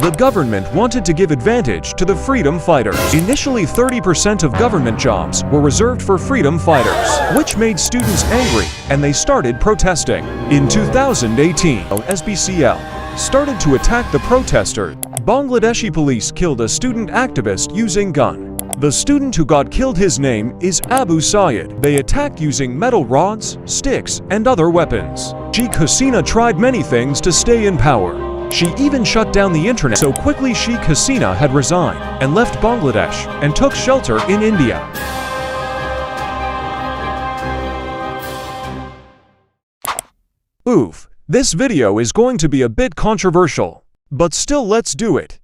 The government wanted to give advantage to the freedom fighters. Initially, 30% of government jobs were reserved for freedom fighters, which made students angry, and they started protesting. In 2018, SBCL started to attack the protesters. Bangladeshi police killed a student activist using gun. The student who got killed, his name is Abu Syed. They attacked using metal rods, sticks, and other weapons. Sheikh Hasina tried many things to stay in power. She even shut down the internet. So quickly, Sheikh Hasina had resigned and left Bangladesh and took shelter in India. Oof, this video is going to be a bit controversial, but still let's do it.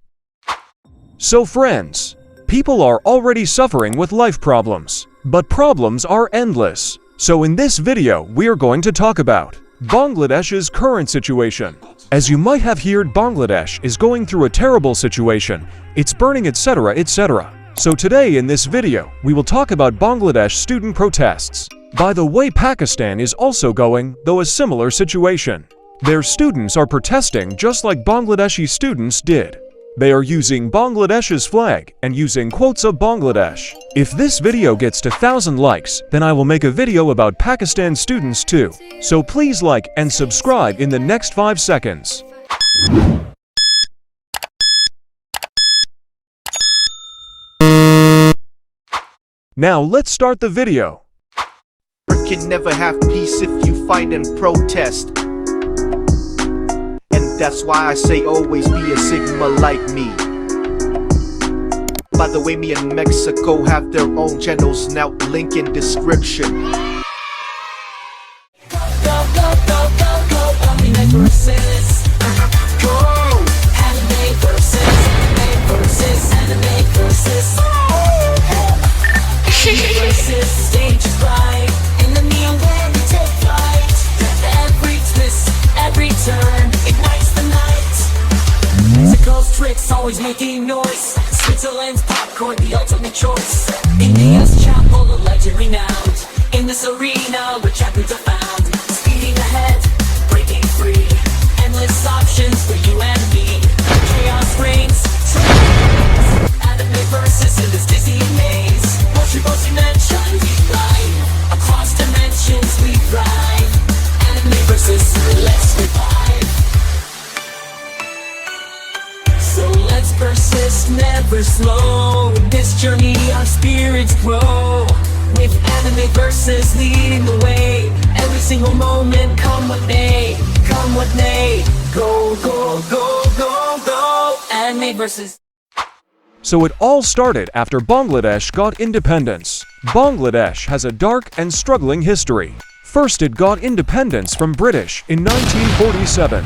So friends, people are already suffering with life problems, but problems are endless. So in this video, we are going to talk about Bangladesh's current situation. As you might have heard, Bangladesh is going through a terrible situation. It's burning, etc., etc. So today in this video, we will talk about Bangladesh student protests. By the way, Pakistan is also going through a similar situation. Their students are protesting just like Bangladeshi students did. They are using Bangladesh's flag and using quotes of Bangladesh. If this video gets to 1,000 likes, then I will make a video about Pakistan students too. So please like and subscribe in the next 5 seconds. Now let's start the video. You can never have peace if you fight and protest. That's why I say always be a Sigma like me. By the way, me and Mexico have their own channels now, link in description. Go, go, go, go, go, go, anime versus. Go! Anime versus, anime versus, anime versus. Anime versus, stage is right. In the neon when we take flight. Every twist, every turn, ignites the night. Mexico's tricks always making noise. Switzerland's popcorn, the ultimate choice. India's chapel, the legend renowned. In this arena, where champions are found. Speeding ahead, breaking free. Endless options for you and me. Chaos reigns, anime versus in this dizzying maze. Multi-dimension, we fly. Across dimensions, we thrive. Anime versus, let's revive. So let's persist, never slow. In this journey our spirits grow. With anime versus leading the way. Every single moment, come what may. Come what may. Go, go, go, go, go. Anime versus. So it all started after Bangladesh got independence. Bangladesh has a dark and struggling history. First, it got independence from British in 1947.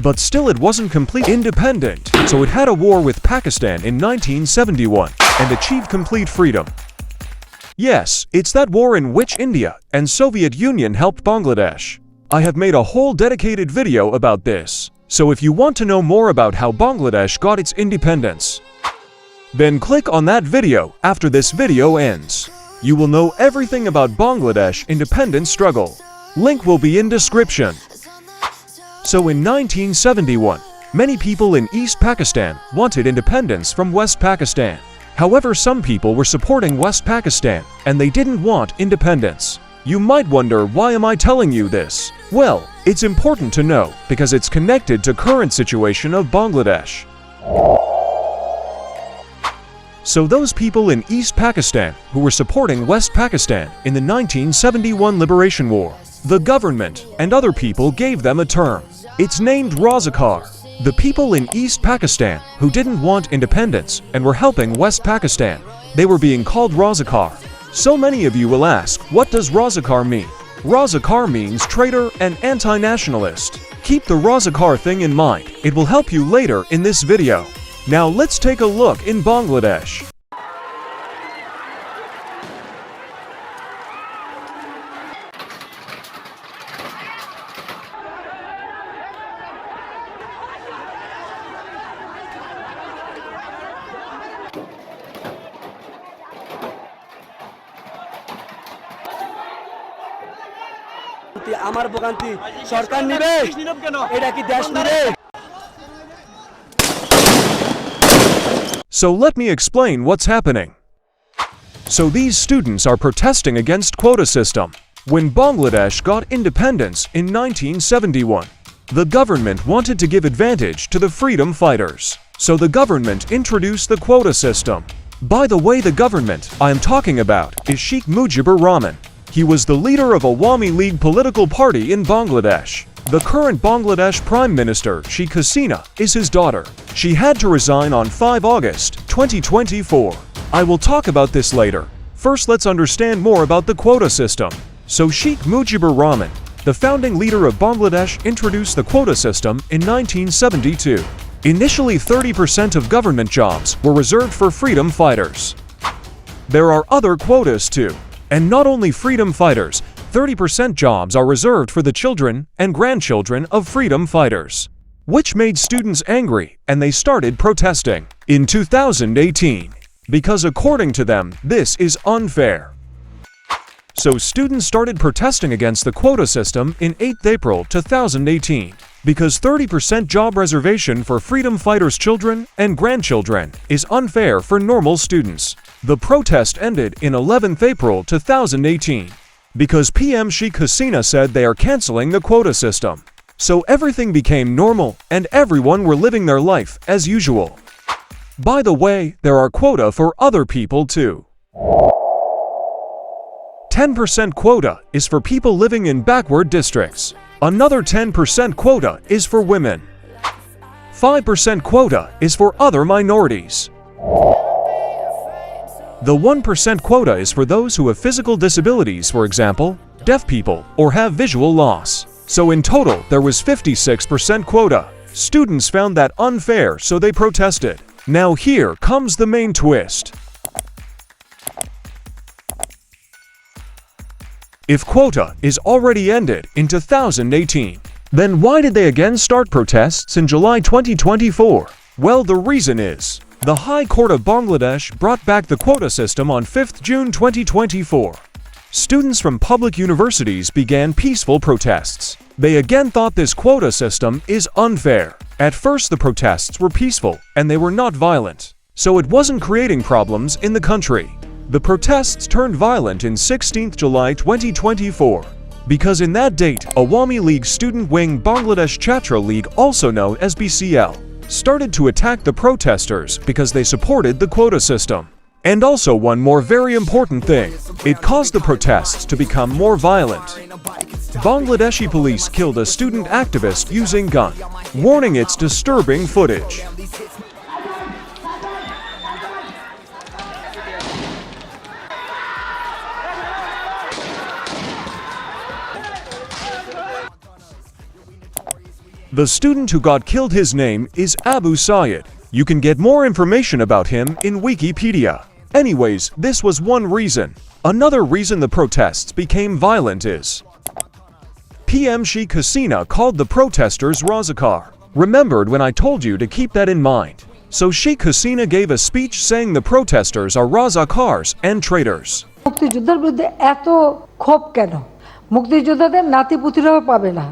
But still it wasn't completely independent, so it had a war with Pakistan in 1971 and achieved complete freedom. Yes, it's that war in which India and Soviet Union helped Bangladesh. I have made a whole dedicated video about this, so if you want to know more about how Bangladesh got its independence, then click on that video after this video ends. You will know everything about Bangladesh independence struggle. Link will be in description. So in 1971, many people in East Pakistan wanted independence from West Pakistan. However, some people were supporting West Pakistan and they didn't want independence. You might wonder, why am I telling you this? Well, it's important to know because it's connected to current situation of Bangladesh. So those people in East Pakistan who were supporting West Pakistan in the 1971 Liberation War, the government and other people gave them a term. It's named Razakar. The people in East Pakistan who didn't want independence and were helping West Pakistan, they were being called Razakar. So many of you will ask, what does Razakar mean? Razakar means traitor and anti-nationalist. Keep the Razakar thing in mind. It will help you later in this video. Now let's take a look in Bangladesh. আমার ভোগান্তি সরকার নিবে এটা কি দেশ নিবে So let me explain what's happening. So these students are protesting against quota system. When Bangladesh got independence in 1971, the government wanted to give advantage to the freedom fighters. So the government introduced the quota system. By the way, the government I am talking about is Sheikh Mujibur Rahman. He was the leader of Awami League political party in Bangladesh. The current Bangladesh Prime Minister, Sheikh Hasina, is his daughter. She had to resign on 5 August 2024. I will talk about this later. First, let's understand more about the quota system. So Sheikh Mujibur Rahman, the founding leader of Bangladesh, introduced the quota system in 1972. Initially, 30% of government jobs were reserved for freedom fighters. There are other quotas too. And not only freedom fighters, 30% jobs are reserved for the children and grandchildren of freedom fighters, which made students angry and they started protesting in 2018 because according to them, this is unfair. So students started protesting against the quota system in 8th April 2018 because 30% job reservation for freedom fighters' children and grandchildren is unfair for normal students. The protest ended in 11th April 2018 because PM Sheikh Hasina said they are canceling the quota system. So everything became normal and everyone were living their life as usual. By the way, there are quota for other people too. 10% quota is for people living in backward districts. Another 10% quota is for women. 5% quota is for other minorities. The 1% quota is for those who have physical disabilities, for example, deaf people, or have visual loss. So in total, there was 56% quota. Students found that unfair, so they protested. Now here comes the main twist. If quota is already ended in 2018, then why did they again start protests in July 2024? Well, the reason is, the High Court of Bangladesh brought back the quota system on 5th June 2024. Students from public universities began peaceful protests. They again thought this quota system is unfair. At first, the protests were peaceful and they were not violent, so it wasn't creating problems in the country. The protests turned violent in 16th July 2024 because in that date, Awami League Student Wing Bangladesh Chhatra League, also known as BCL, started to attack the protesters because they supported the quota system. And also one more very important thing, it caused the protests to become more violent. Bangladeshi police killed a student activist using gun. Warning, it's disturbing footage. The student who got killed, his name is Abu Syed. You can get more information about him in Wikipedia. Anyways, this was one reason. Another reason the protests became violent is PM Sheikh Hasina called the protesters Razakar. Remembered when I told you to keep that in mind. So Sheikh Hasina gave a speech saying the protesters are Razakars and traitors. মুক্তিযোদ্ধার বিরুদ্ধে এত ক্ষোভ কেন? মুক্তিযোদ্ধাদের নাতিপুতিরাও পাবে না।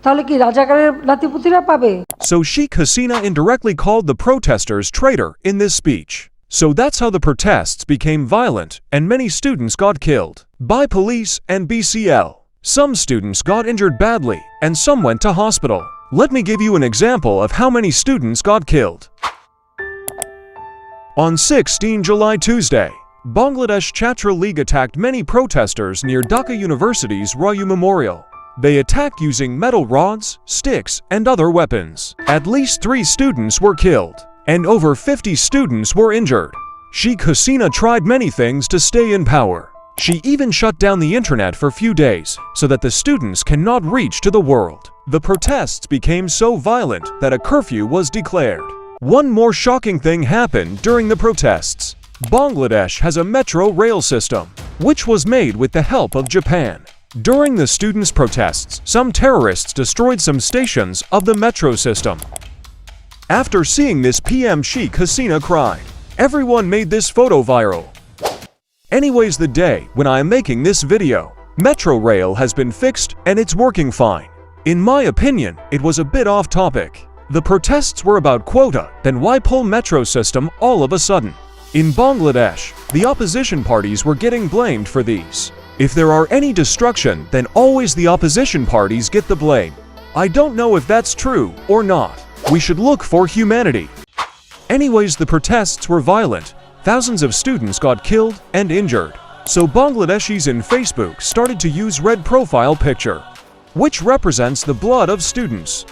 তাহলে কি রাজাকারের নাতিপুতিরা পাবে? So Sheikh Hasina indirectly called the protesters traitor in this speech. So that's how the protests became violent and many students got killed by police and BCL. Some students got injured badly and some went to hospital. Let me give you an example of how many students got killed. On 16 July Tuesday, Bangladesh Chhatra League attacked many protesters near Dhaka University's Rayu Memorial. They attacked using metal rods, sticks, and other weapons. At least 3 students were killed, and over 50 students were injured. Sheikh Hasina tried many things to stay in power. She even shut down the internet for a few days so that the students cannot reach to the world. The protests became so violent that a curfew was declared. One more shocking thing happened during the protests. Bangladesh has a metro rail system, which was made with the help of Japan. During the students' protests, some terrorists destroyed some stations of the metro system. After seeing this, PM Sheikh Hasina cried. Everyone made this photo viral. Anyways, the day when I am making this video, metro rail has been fixed and it's working fine. In my opinion, it was a bit off topic. The protests were about quota, then why pull metro system all of a sudden? In Bangladesh, the opposition parties were getting blamed for these. If there are any destruction, then always the opposition parties get the blame. I don't know if that's true or not. We should look for humanity. Anyways, the protests were violent. Thousands of students got killed and injured. So Bangladeshis in Facebook started to use red profile picture, which represents the blood of students.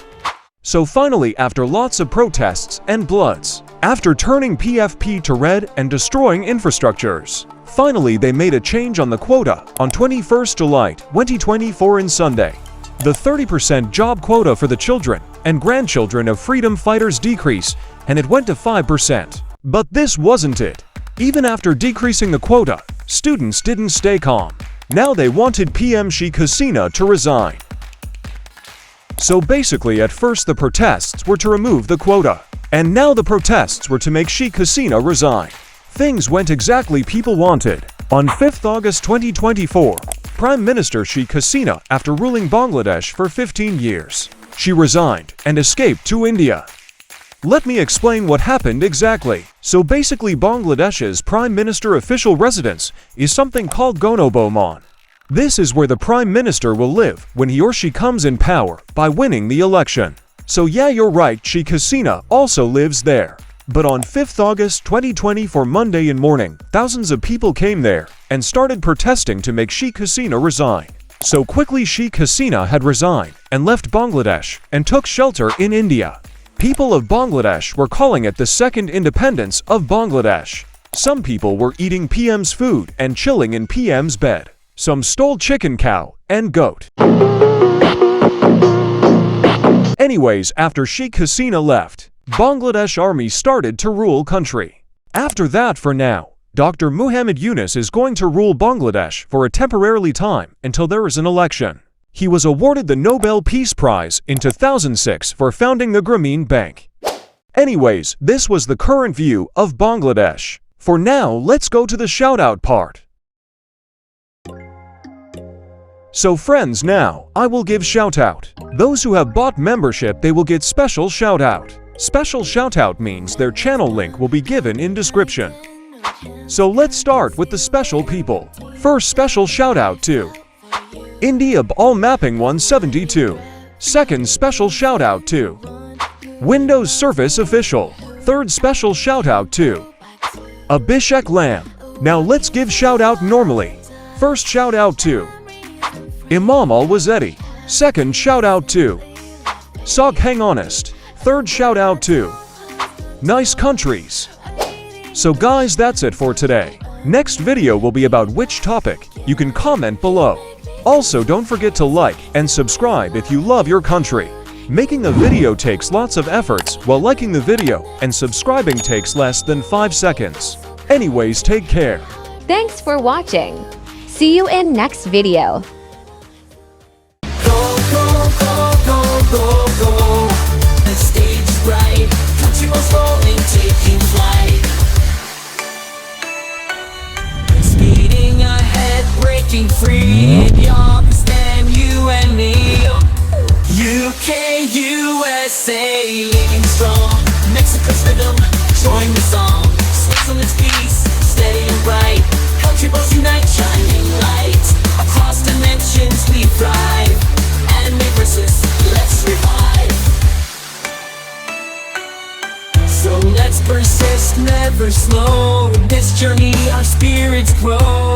So finally, after lots of protests and bloods, after turning PFP to red and destroying infrastructures, finally they made a change on the quota on 21st July 2024 in Sunday. The 30% job quota for the children and grandchildren of freedom fighters decrease, and it went to 5%. But this wasn't it. Even after decreasing the quota, students didn't stay calm. Now they wanted PM Sheikh Hasina to resign. So basically, at first the protests were to remove the quota, and now the protests were to make Sheikh Hasina resign. Things went exactly people wanted. On 5th August 2024, Prime Minister Sheikh Hasina, after ruling Bangladesh for 15 years, she resigned and escaped to India. Let me explain what happened exactly. So basically, Bangladesh's Prime Minister official residence is something called Gonobomon. This is where the Prime Minister will live when he or she comes in power by winning the election. So yeah, you're right, Sheikh Hasina also lives there. But on 5th August 2024 Monday in morning, thousands of people came there and started protesting to make Sheikh Hasina resign. So quickly Sheikh Hasina had resigned and left Bangladesh and took shelter in India. People of Bangladesh were calling it the second independence of Bangladesh. Some people were eating PM's food and chilling in PM's bed. Some stole chicken, cow, and goat. Anyways, after Sheikh Hasina left, Bangladesh army started to rule country. After that, for now, Dr. Muhammad Yunus is going to rule Bangladesh for a temporarily time until there is an election. He was awarded the Nobel Peace Prize in 2006 for founding the Grameen Bank. Anyways, this was the current view of Bangladesh. For now, let's go to the shoutout part. So friends, now, I will give shoutout. Those who have bought membership, they will get special shoutout. Special shoutout means their channel link will be given in description. So let's start with the special people. First special shoutout to India Ball Mapping 172. Second special shoutout to Windows Service Official. Third special shoutout to Abhishek Lamb. Now let's give shoutout normally. First shoutout to Imam Al-Wazedi. Second shoutout to Soghang Honest. Third shoutout to Nice Countries. So guys, that's it for today. Next video will be about which topic? You can comment below. Also, don't forget to like and subscribe if you love your country. Making a video takes lots of efforts, while liking the video and subscribing takes less than 5 seconds. Anyways, take care. Thanks for watching. See you in next video. Go. The stage is bright, Countryballs rolling, taking flight. Speeding ahead, breaking free. Pakistan, you and me. UK, USA, living strong. Mexico's rhythm, join the song. Switzerland's peace, steady and bright. Countryballs unite, shining light. Across dimensions we thrive. Enemy versus, let's revive. So let's persist, never slow. In this journey our spirits grow.